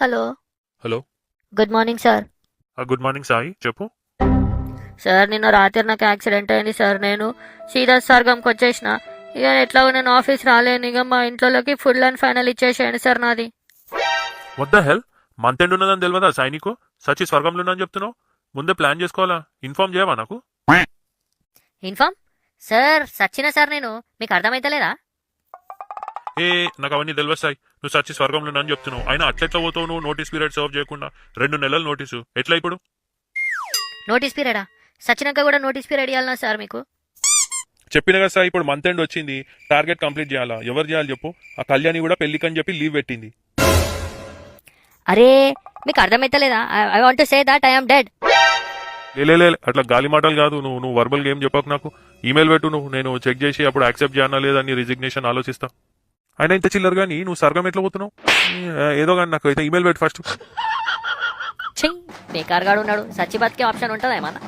Hello. Hello. Good morning sir. Good morning Sai, చెప్పు. Sir నిన్న రాత్రి నాకు యాక్సిడెంట్ అయింది సార్. నేను సీదా స్వర్గంకి వచ్చేసిన. ఇక ఎట్లాగో నేను ఆఫీస్ రాలేను. ఇక మా ఇంట్లోకి ఫుల్ అండ్ ఫైనల్ ఇచ్చేసేయండి సార్ నాది. What the hell, month end ఉన్నదని తెలియదా సాయి నీకు? సచి స్వర్గంలో ఉన్నదని చెప్తున్నావు. ముందే ప్లాన్ చేసుకోవాలా, ఇన్ఫార్మ్ చేయవా నాకు? ఇన్ఫామ్ సార్ సచ్చిన సార్ నేను, మీకు అర్థమైతలేదా? ఏ నాకు అవన్నీ తెలియదు సాయి. నువ్వు సచి స్వర్గంలో ఉన్నదని చెప్తున్నావు, అయినా అట్లెట్లా పోతావు నువ్వు? నోటీస్ పీరియడ్ సర్వ్ చేయకుండా 2 నెలల నోటీసు ఎట్లా ఇప్పుడు? నోటీస్ పీరియడా? సచ్చినాక కూడా నోటీస్ పీరియడ్ ఇవ్వాలన్నా సార్ మీకు? చెప్పిన కదా సాయి, ఇప్పుడు మంత్ ఎండ్ వచ్చింది, టార్గెట్ కంప్లీట్ చేయాలా. ఎవరు చేయాలి చెప్పు? ఆ కళ్యాణి కూడా పెళ్లికని చెప్పి లీవ్ పెట్టింది. అరే మీకు అర్థమైతలేదా? I want to say that I am dead. లే అట్లా గాలి మాటలు కాదు. నువ్వు వర్బల్ గేమ్ చెప్పకు నాకు. ఈమెయిల్ పెట్టు నువ్వు, నేను చెక్ చేసి అప్పుడు యాక్సెప్ట్ చేయాలా లేదా నీ రిజిగ్నేషన్ ఆలోచిస్తా. అయినా ఇంత చిల్లర కానీ నువ్వు స్వర్గం ఎట్లా పోతున్నావు? ఏదో కానీ నాకు అయితే ఈమెయిల్ పెట్టు ఫస్ట్. చెయ్యి బేకార్ గాడు ఉన్నాడు, సచ్చి బతికే ఆప్షన్ ఉంటుందా ఏమన్నా?